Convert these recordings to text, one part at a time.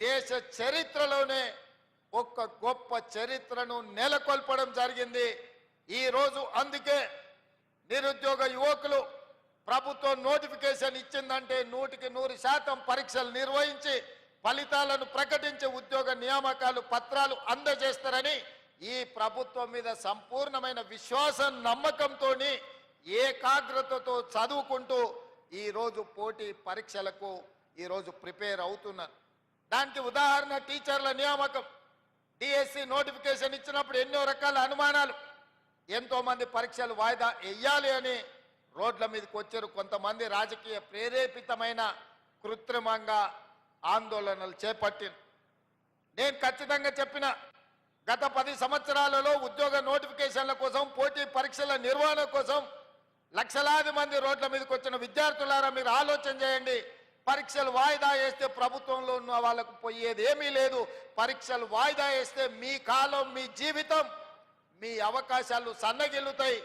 దేశ చరిత్రలోనే ఒక గొప్ప చరిత్రను నెలకొల్పడం జరిగింది ఈ రోజు. అందుకే నిరుద్యోగ యువకులు ప్రభుత్వం నోటిఫికేషన్ ఇచ్చిందంటే 100% పరీక్షలు నిర్వహించి ఫలితాలను ప్రకటించి ఉద్యోగ నియామకాలు పత్రాలు అందజేస్తారని ఈ ప్రభుత్వం మీద సంపూర్ణమైన విశ్వాసం నమ్మకంతో ఏకాగ్రతతో చదువుకుంటూ ఈ రోజు పోటీ పరీక్షలకు ఈ రోజు ప్రిపేర్ అవుతున్నారు. దానికి ఉదాహరణ టీచర్ల నియామకం. డిఎస్సి నోటిఫికేషన్ ఇచ్చినప్పుడు ఎన్నో రకాల అనుమానాలు, ఎంతో మంది పరీక్షలు వాయిదా వేయాలి అని రోడ్ల మీదకి వచ్చారు. కొంతమంది రాజకీయ ప్రేరేపితమైన కృత్రిమంగా ఆందోళనలు చేపట్టిన. నేను ఖచ్చితంగా చెప్పిన గత 10 సంవత్సరాలలో ఉద్యోగ నోటిఫికేషన్ల కోసం పోటీ పరీక్షల నిర్వహణ కోసం లక్షలాది మంది రోడ్ల మీదకి వచ్చిన విద్యార్థులారా, మీరు ఆలోచన చేయండి. పరీక్షలు వాయిదా వేస్తే ప్రభుత్వంలో ఉన్న వాళ్ళకు పోయేది ఏమీ లేదు. పరీక్షలు వాయిదా వేస్తే మీ కాలం, మీ జీవితం, మీ అవకాశాలు సన్నగిల్లుతాయి.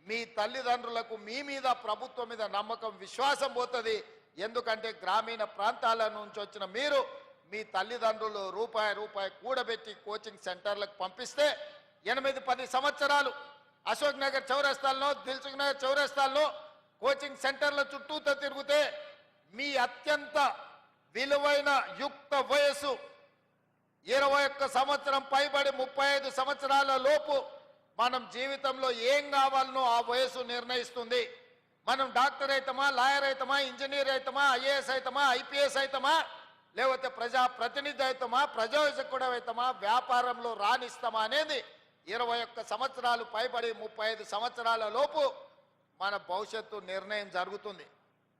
మీ తల్లిదండ్రులకు మీ మీద, ప్రభుత్వం మీద నమ్మకం, విశ్వాసం పోతుంది. ఎందుకంటే గ్రామీణ ప్రాంతాల నుంచి వచ్చిన మీరు మీ తల్లిదండ్రులు రూపాయి కూడబెట్టి కోచింగ్ సెంటర్లకు పంపిస్తే 8-10 సంవత్సరాలు అశోక్ నగర్ చౌరస్తాల్లో, దిల్సుఖ్ నగర్ చౌరస్తాల్లో కోచింగ్ సెంటర్ల చుట్టూతో తిరిగితే మీ అత్యంత విలువైన యుక్త వయసు 21 సంవత్సరం పైబడి 35 సంవత్సరాల లోపు మనం జీవితంలో ఏం కావాలనో ఆ వయసు నిర్ణయిస్తుంది. మనం డాక్టర్ అవుతామా, లాయర్ అవుతామా, ఇంజనీర్ అవుతామా, ఐఏఎస్ అవుతామా, ఐపీఎస్ అవుతామా, లేకపోతే ప్రజాప్రతినిధి అవుతామా, ప్రజాసేవకుడు అవుతామా, వ్యాపారంలో రాణిస్తామా అనేది 21 సంవత్సరాలు పైబడి 35 సంవత్సరాల లోపు మన భవిష్యత్తు నిర్ణయం జరుగుతుంది.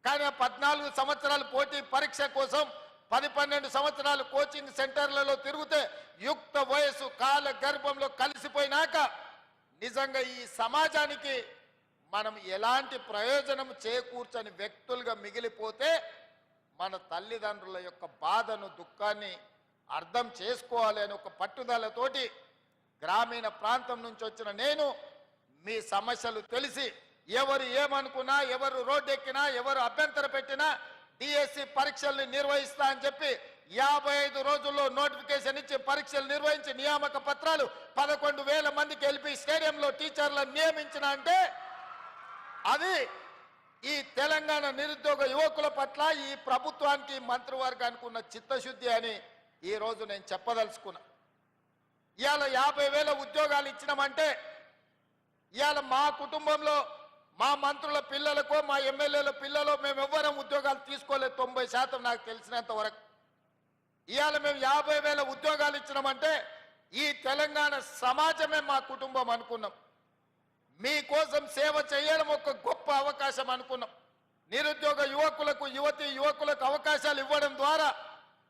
కానీ 14 సంవత్సరాలు పోటీ పరీక్ష కోసం 10-12 సంవత్సరాలు కోచింగ్ సెంటర్లలో తిరిగితే యుక్త వయసు కాల గర్భంలో కలిసిపోయినాక నిజంగా ఈ సమాజానికి మనం ఎలాంటి ప్రయోజనం చేకూర్చని వ్యక్తులుగా మిగిలిపోతే మన తల్లిదండ్రుల యొక్క బాధను, దుఃఖాన్ని అర్థం చేసుకోవాలి అని ఒక పట్టుదలతోటి గ్రామీణ ప్రాంతం నుంచి వచ్చిన నేను మీ సమస్యలు తెలిసి ఎవరు ఏమనుకున్నా, ఎవరు రోడ్డెక్కినా, ఎవరు అభ్యంతర పెట్టినా డిఎస్సి పరీక్షల్ని నిర్వహిస్తా అని చెప్పి 55 రోజుల్లో నోటిఫికేషన్ ఇచ్చి పరీక్షలు నిర్వహించి నియామక పత్రాలు 11,000 మందికి ఎల్పి స్టేడియంలో టీచర్లను నియమించిన అంటే అది ఈ తెలంగాణ నిరుద్యోగ యువకుల పట్ల ఈ ప్రభుత్వానికి, మంత్రివర్గానికి ఉన్న చిత్తశుద్ధి అని ఈ రోజు నేను చెప్పదలుచుకున్నా. ఇవాళ 50,000 ఉద్యోగాలు ఇచ్చినామంటే ఇవాళ మా కుటుంబంలో మా మంత్రుల పిల్లలకో, మా ఎమ్మెల్యేల పిల్లలు మేము ఎవ్వరం ఉద్యోగాలు తీసుకోలేదు. 90% నాకు తెలిసినంత వరకు. ఇవాళ మేము 50,000 ఉద్యోగాలు ఇచ్చినామంటే ఈ తెలంగాణ సమాజమే మా కుటుంబం అనుకున్నాం. మీకోసం సేవ చేయడం ఒక గొప్ప అవకాశం అనుకున్నాం. నిరుద్యోగ యువకులకు, యువకులకు అవకాశాలు ఇవ్వడం ద్వారా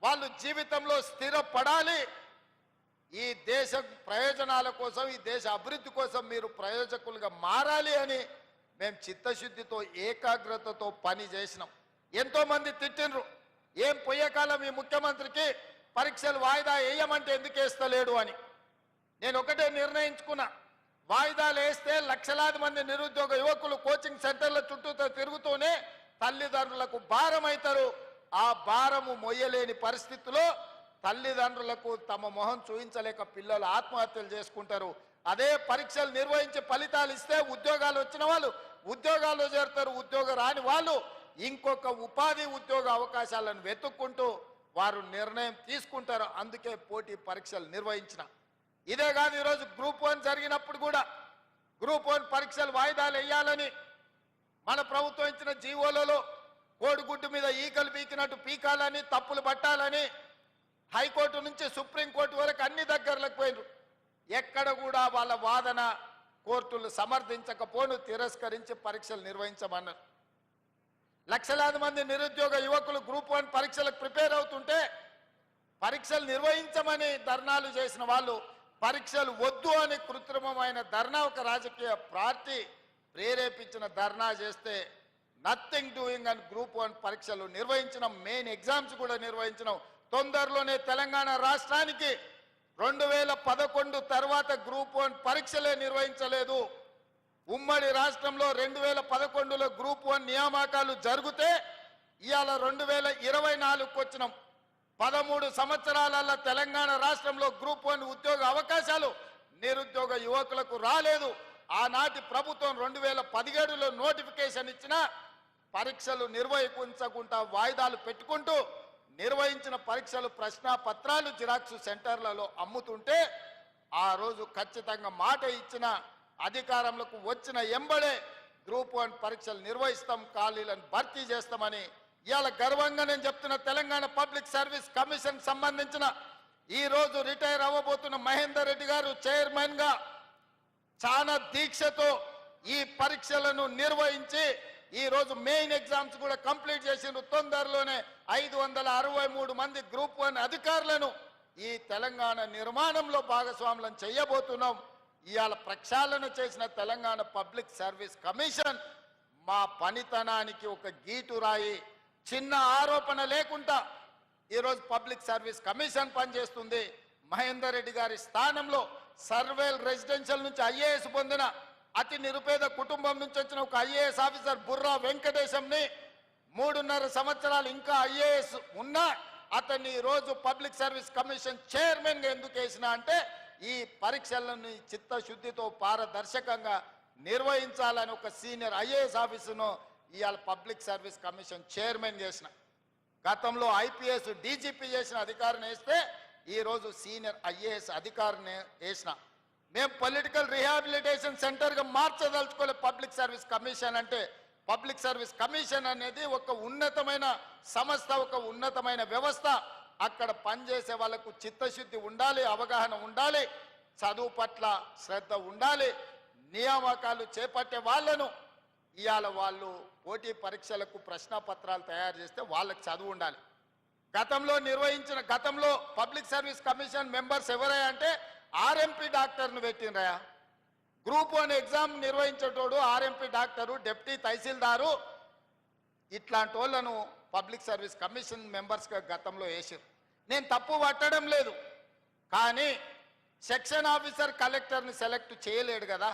వాళ్ళు జీవితంలో స్థిరపడాలి. ఈ దేశ ప్రయోజనాల కోసం, ఈ దేశ అభివృద్ధి కోసం మీరు ప్రయోజకులుగా మారాలి అని మేము చిత్తశుద్ధితో, ఏకాగ్రతతో పని చేసినాం. ఎంతో మంది తిట్టినరు, ఏం పోయే కాలం ఈ ముఖ్యమంత్రికి పరీక్షలు వాయిదా వేయమంటే ఎందుకు వేస్తలేడు అని. నేను ఒకటే నిర్ణయించుకున్నా, వాయిదాలు వేస్తే లక్షలాది మంది నిరుద్యోగ యువకులు కోచింగ్ సెంటర్ల చుట్టూతో తిరుగుతూనే తల్లిదండ్రులకు భారం అవుతారు. ఆ భారము మొయ్యలేని పరిస్థితిలో తల్లిదండ్రులకు తమ మొహం చూపించలేక పిల్లలు ఆత్మహత్యలు చేసుకుంటారు. అదే పరీక్షలు నిర్వహించి ఫలితాలు ఇస్తే ఉద్యోగాలు వచ్చిన వాళ్ళు ఉద్యోగాల్లో చేరుతారు. ఉద్యోగం రాని వాళ్ళు ఇంకొక ఉపాధి ఉద్యోగ అవకాశాలను వెతుక్కుంటూ వారు నిర్ణయం తీసుకుంటారు. అందుకే పోటీ పరీక్షలు నిర్వహించిన. ఇదే కాదు, ఈరోజు గ్రూప్ 1 జరిగినప్పుడు కూడా గ్రూప్ 1 పరీక్షలు వాయిదాలు వేయాలని మన ప్రభుత్వం ఇచ్చిన జీవోలలో కోడిగుడ్డు మీద ఈకలు పీకినట్టు పీకాలని, తప్పులు పట్టాలని హైకోర్టు నుంచి సుప్రీంకోర్టు వరకు అన్ని దగ్గరలకు పోయినారు. ఎక్కడ కూడా వాళ్ళ వాదన కోర్టులు సమర్థించకపోను, తిరస్కరించి పరీక్షలు నిర్వహించమన్నారు. లక్షలాది మంది నిరుద్యోగ యువకులు గ్రూప్ 1 పరీక్షలకు ప్రిపేర్ అవుతుంటే పరీక్షలు నిర్వహించమని ధర్నాలు చేసిన వాళ్ళు పరీక్షలు వద్దు అని కృత్రిమమైన ధర్నా, ఒక రాజకీయ పార్టీ ప్రేరేపించిన ధర్నా చేస్తే నథింగ్ డూయింగ్ అని గ్రూప్ 1 పరీక్షలు నిర్వహించినాం. మెయిన్ ఎగ్జామ్స్ కూడా నిర్వహించినాం. తొందరలోనే తెలంగాణ రాష్ట్రానికి 2011 తర్వాత గ్రూప్ 1 పరీక్షలే నిర్వహించలేదు. ఉమ్మడి రాష్ట్రంలో 2011లో గ్రూప్ 1 నియామకాలు జరిగితే ఇవాళ 2024కు వచ్చినాం. 13 సంవత్సరాల తెలంగాణ రాష్ట్రంలో గ్రూప్ 1 ఉద్యోగ అవకాశాలు నిరుద్యోగ యువకులకు రాలేదు. ఆనాటి ప్రభుత్వం 2017లో నోటిఫికేషన్ ఇచ్చిన పరీక్షలు నిర్వహించకుండా వాయిదాలు పెట్టుకుంటూ నిర్వహించిన పరీక్షలు ప్రశ్నాపత్రాలు జిరాక్స్ సెంటర్లలో అమ్ముతుంటే ఆ రోజు ఖచ్చితంగా మాట ఇచ్చిన అధికారంలోకి వచ్చిన ఎంబడే గ్రూప్ 1 పరీక్షలు నిర్వహిస్తాం, ఖాళీలను భర్తీ చేస్తామని ఇవాళ గర్వంగా నేను చెప్తున్న తెలంగాణ పబ్లిక్ సర్వీస్ కమిషన్ సంబంధించిన ఈ రోజు రిటైర్ అవ్వబోతున్న మహేందర్ రెడ్డి గారు చైర్మన్ గా చాలా దీక్షతో ఈ పరీక్షలను నిర్వహించి ఈ రోజు మెయిన్ ఎగ్జామ్స్ కూడా కంప్లీట్ చేసిన తొందరలోనే 563 మంది గ్రూప్ 1 అధికారులను ఈ తెలంగాణ నిర్మాణంలో భాగస్వాములను చేయబోతున్నాం. ఇవాళ ప్రక్షాళన చేసిన తెలంగాణ పబ్లిక్ సర్వీస్ కమిషన్ మా పనితనానికి ఒక గీటు రాయి, చిన్న ఆరోపణ లేకుండా ఈరోజు పబ్లిక్ సర్వీస్ కమిషన్ పనిచేస్తుంది. మహేందర్ రెడ్డి గారి స్థానంలో సర్వేల్ రెసిడెన్షియల్ నుంచి ఐఏఎస్ పొందిన అతి నిరుపేద కుటుంబం నుంచి వచ్చిన ఒక ఐఏఎస్ ఆఫీసర్ బుర్రా వెంకటేశంని 3.5 సంవత్సరాలు ఇంకా ఐఏఎస్ ఉన్నా అతన్ని రోజు పబ్లిక్ సర్వీస్ కమిషన్ చైర్మన్ గా ఎందుకు వేసినా అంటే ఈ పరీక్షలను చిత్తశుద్ధితో పారదర్శకంగా నిర్వహించాలని ఒక సీనియర్ ఐఏఎస్ ఆఫీసును ఇవాళ పబ్లిక్ సర్వీస్ కమిషన్ చైర్మన్ చేసిన. గతంలో ఐపీఎస్ డీజీపీ చేసిన అధికారిని వేస్తే ఈ రోజు సీనియర్ ఐఏఎస్ అధికారిని వేసిన. మేము పొలిటికల్ రీహాబిలిటేషన్ సెంటర్గా మార్చదలుచుకోలే పబ్లిక్ సర్వీస్ కమిషన్ అంటే. పబ్లిక్ సర్వీస్ కమిషన్ అనేది ఒక ఉన్నతమైన సంస్థ, ఒక ఉన్నతమైన వ్యవస్థ. అక్కడ పనిచేసే వాళ్ళకు చిత్తశుద్ధి ఉండాలి, అవగాహన ఉండాలి, చదువు పట్ల శ్రద్ధ ఉండాలి. నియామకాలు చేపట్టే వాళ్ళను ఇవాళ వాళ్ళు పోటీ పరీక్షలకు ప్రశ్నపత్రాలు తయారు చేస్తే వాళ్ళకి చదువు ఉండాలి. గతంలో పబ్లిక్ సర్వీస్ కమిషన్ మెంబర్స్ ఎవరయ్యా అంటే ఆర్ఎంపీ డాక్టర్ను పెట్టినరయా. గ్రూప్ 1 ఎగ్జామ్ నిర్వహించేటోడు ఆర్ఎంపీ డాక్టరు, డిప్యూటీ తహసీల్దారు, ఇట్లాంటి వాళ్ళను పబ్లిక్ సర్వీస్ కమిషన్ మెంబర్స్గా గతంలో వేసారు. నేను తప్పు పట్టడం లేదు, కానీ సెక్షన్ ఆఫీసర్ కలెక్టర్ని సెలెక్ట్ చేయలేడు కదా.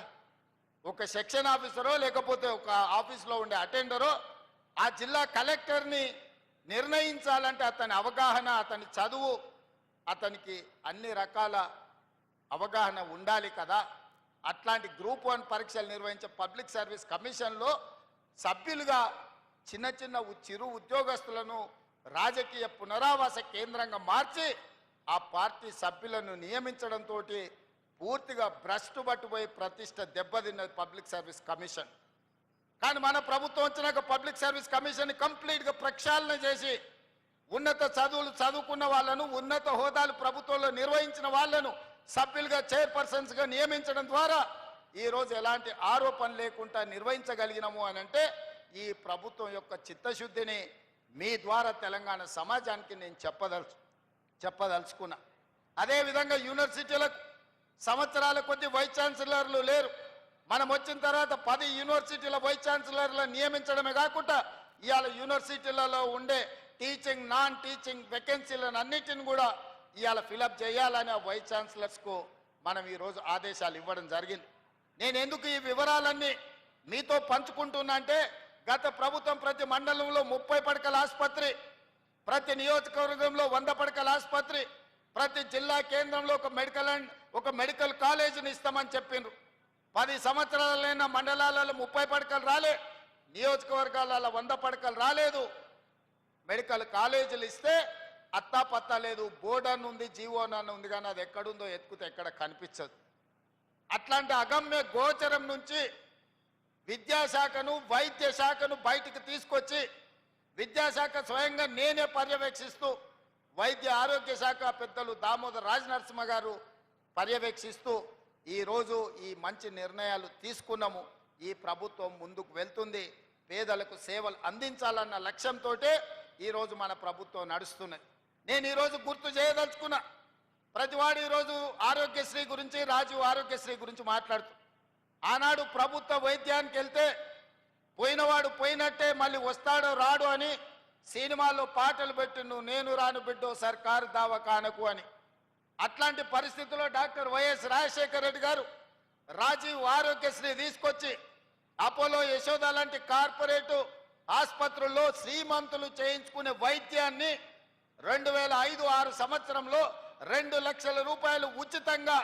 ఒక సెక్షన్ ఆఫీసరో లేకపోతే ఒక ఆఫీస్లో ఉండే అటెండరో ఆ జిల్లా కలెక్టర్ని నిర్ణయించాలంటే అతని అవగాహన, అతని చదువు, అతనికి అన్ని రకాల అవగాహన ఉండాలి కదా. అట్లాంటి గ్రూప్ 1 పరీక్షలు నిర్వహించే పబ్లిక్ సర్వీస్ కమిషన్లో సభ్యులుగా చిన్న చిరు ఉద్యోగస్తులను రాజకీయ పునరావాస కేంద్రంగా మార్చి ఆ పార్టీ సభ్యులను నియమించడంతో పూర్తిగా భ్రష్టు పట్టుపోయి ప్రతిష్ట దెబ్బతిన్నది పబ్లిక్ సర్వీస్ కమిషన్. కానీ మన ప్రభుత్వం వచ్చినాక పబ్లిక్ సర్వీస్ కమిషన్ కంప్లీట్గా ప్రక్షాళన చేసి ఉన్నత చదువులు చదువుకున్న వాళ్ళను, ఉన్నత హోదాలు ప్రభుత్వంలో నిర్వహించిన వాళ్ళను సభ్యులుగా చైర్పర్సన్స్గా నియమించడం ద్వారా ఈరోజు ఎలాంటి ఆరోపణ లేకుండా నిర్వహించగలిగినాము అని అంటే ఈ ప్రభుత్వం యొక్క చిత్తశుద్ధిని మీ ద్వారా తెలంగాణ సమాజానికి నేను చెప్పదలుచుకున్నా. అదేవిధంగా యూనివర్సిటీలకు సంవత్సరాల కొద్ది వైస్ ఛాన్సలర్లు లేరు. మనం వచ్చిన తర్వాత 10 యూనివర్సిటీల వైస్ ఛాన్సలర్లను నియమించడమే కాకుండా ఇవాళ యూనివర్సిటీలలో ఉండే టీచింగ్, నాన్ టీచింగ్ వేకెన్సీలను అన్నిటిని కూడా ఇవాళ ఫిలప్ చేయాలని ఆ వైస్ ఛాన్సలర్స్కు మనం ఈరోజు ఆదేశాలు ఇవ్వడం జరిగింది. నేను ఎందుకు ఈ వివరాలన్నీ మీతో పంచుకుంటున్నా అంటే గత ప్రభుత్వం ప్రతి మండలంలో 30 పడకల ఆసుపత్రి, ప్రతి నియోజకవర్గంలో 100 పడకల ఆసుపత్రి, ప్రతి జిల్లా కేంద్రంలో ఒక మెడికల్ కాలేజీని ఇస్తామని చెప్పిండ్రు. 10 సంవత్సరాలైన మండలాలలో 30 పడకలు రాలే, నియోజకవర్గాలలో 100 పడకలు రాలేదు. మెడికల్ కాలేజీలు ఇస్తే అత్తాపత్తా లేదు. బోర్డన్ ఉంది, జీవోనన్ ఉంది, కానీ అది ఎక్కడుందో ఎత్తుకుతే ఎక్కడ కనిపించదు. అట్లాంటి అగమ్య గోచరం నుంచి విద్యాశాఖను, వైద్య శాఖను బయటికి తీసుకొచ్చి విద్యాశాఖ స్వయంగా నేనే పర్యవేక్షిస్తూ, వైద్య ఆరోగ్య శాఖ పెద్దలు దామోదర్ రాజనరసింహ గారు పర్యవేక్షిస్తూ ఈరోజు ఈ మంచి నిర్ణయాలు తీసుకున్నాము. ఈ ప్రభుత్వం ముందుకు వెళ్తుంది. పేదలకు సేవలు అందించాలన్న లక్ష్యంతో ఈరోజు మన ప్రభుత్వం నడుస్తున్నది. నేను ఈరోజు గుర్తు చేయదలుచుకున్నా, ప్రతివాడు ఈరోజు ఆరోగ్యశ్రీ గురించి, రాజీవ్ ఆరోగ్యశ్రీ గురించి మాట్లాడుతూ, ఆనాడు ప్రభుత్వ వైద్యానికి వెళ్తే పోయినవాడు పోయినట్టే మళ్ళీ వస్తాడో రాడు అని సినిమాల్లో పాటలు పెట్టి నువ్వు నేను రాను బిడ్డో సర్కారు దవాఖానకు అని. అట్లాంటి పరిస్థితుల్లో డాక్టర్ వైఎస్ రాజశేఖర రెడ్డి గారు రాజీవ్ ఆరోగ్యశ్రీ తీసుకొచ్చి అపోలో, యశోద లాంటి కార్పొరేటు ఆసుపత్రుల్లో శ్రీమంతులు చేయించుకునే వైద్యాన్ని 2005-6 సంవత్సరంలో 2 లక్షల రూపాయలు ఉచితంగా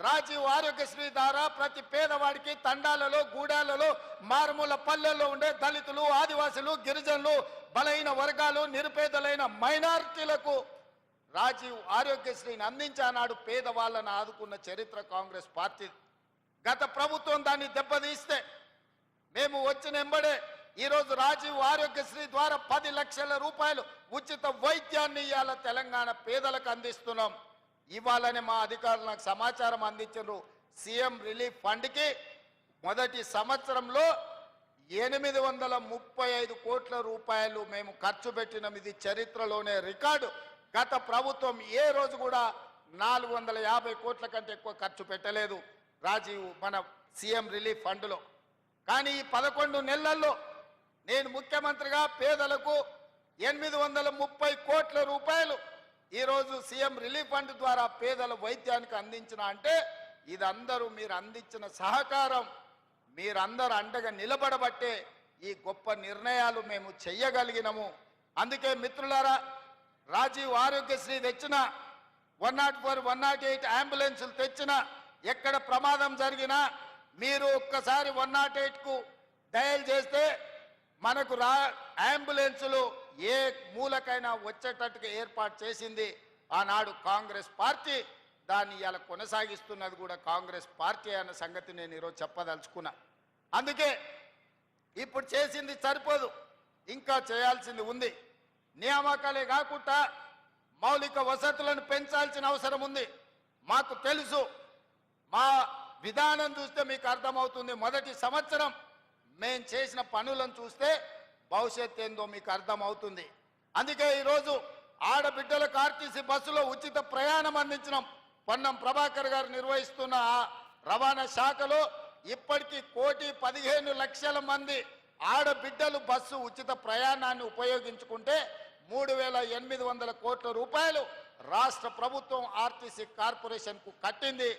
రాజీవ్ ఆరోగ్యశ్రీ ద్వారా ప్రతి పేదవాడికి తండాలలో, గూడాలలో, మారుమూల పల్లెల్లో ఉండే దళితులు, ఆదివాసులు, గిరిజనులు, బలహీన వర్గాలు, నిరుపేదలైన మైనారిటీలకు రాజీవ్ ఆరోగ్యశ్రీని అందించానాడు. పేదవాళ్ళను ఆదుకున్న చరిత్ర కాంగ్రెస్ పార్టీ. గత ప్రభుత్వం దాన్ని దెబ్బతీస్తే మేము వచ్చిన ఎంబడే ఈరోజు రాజీవ్ ఆరోగ్యశ్రీ ద్వారా 10 లక్షల రూపాయలు ఉచిత వైద్యాన్ని ఇవాళ తెలంగాణ పేదలకు అందిస్తున్నాం. ఇవాళనే మా అధికారులు నాకు సమాచారం అందించారు. సీఎం రిలీఫ్ ఫండ్కి మొదటి సంవత్సరంలో 835 కోట్ల రూపాయలు మేము ఖర్చు పెట్టినాం. ఇది చరిత్రలోనే రికార్డు. గత ప్రభుత్వం ఏ రోజు కూడా 450 కోట్ల కంటే ఎక్కువ ఖర్చు పెట్టలేదు రాజీవ్ మన సీఎం రిలీఫ్ ఫండ్లో. కానీ ఈ 11 నెలల్లో నేను ముఖ్యమంత్రిగా పేదలకు 830 కోట్ల రూపాయలు ఈరోజు సీఎం రిలీఫ్ ఫండ్ ద్వారా పేదల వైద్యానికి అందించిన అంటే ఇదందరూ మీరు అందించిన సహకారం, మీరందరూ అండగా నిలబడబట్టే ఈ గొప్ప నిర్ణయాలు మేము చెయ్యగలిగినాము. అందుకే మిత్రులారా, రాజీవ్ ఆరోగ్యశ్రీ తెచ్చిన 104, 108 అంబులెన్సులు తెచ్చిన, ఎక్కడ ప్రమాదం జరిగినా మీరు ఒక్కసారి 108కు డయల్ చేస్తే మనకు అంబులెన్సులు ఏ మూలకైనా వచ్చేటట్టుగా ఏర్పాటు చేసింది ఆనాడు కాంగ్రెస్ పార్టీ. దాన్ని ఇలా కొనసాగిస్తున్నది కూడా కాంగ్రెస్ పార్టీ అన్న సంగతి నేను ఈరోజు చెప్పదలుచుకున్నా. అందుకే ఇప్పుడు చేసింది సరిపోదు, ఇంకా చేయాల్సింది ఉంది. నియామకాలే కాకుండా మౌలిక వసతులను పెంచాల్సిన అవసరం ఉంది. మాకు తెలుసు, మా విధానం చూస్తే మీకు అర్థమవుతుంది. మొదటి సంవత్సరం మేం చేసిన పనులను చూస్తే భవిష్యత్ ఏందో మీకు అర్థమవుతుంది. అందుకే ఈరోజు ఆడబిడ్డలకు ఆర్టీసీ బస్సులో ఉచిత ప్రయాణం అందించినాం. పొన్నం ప్రభాకర్ గారు నిర్వహిస్తున్న రవాణా శాఖలో ఇప్పటికీ 1,15,00,000 మంది ఆడబిడ్డలు బస్సు ఉచిత ప్రయాణాన్ని ఉపయోగించుకుంటే 3,800 కోట్ల రూపాయలు రాష్ట్ర ప్రభుత్వం ఆర్టీసీ కార్పొరేషన్కు కట్టింది.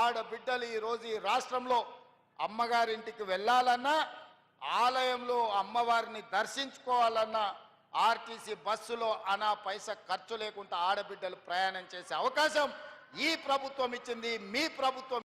ఆడబిడ్డలు ఈరోజు ఈ రాష్ట్రంలో అమ్మగారింటికి వెళ్ళాలన్నా, ఆలయంలో అమ్మవారిని దర్శించుకోవాలన్నా ఆర్టీసీ బస్సులో అనా పైసా ఖర్చు లేకుండా ఆడబిడ్డలు ప్రయాణం చేసే అవకాశం ఈ ప్రభుత్వం ఇచ్చింది. మీ ప్రభుత్వం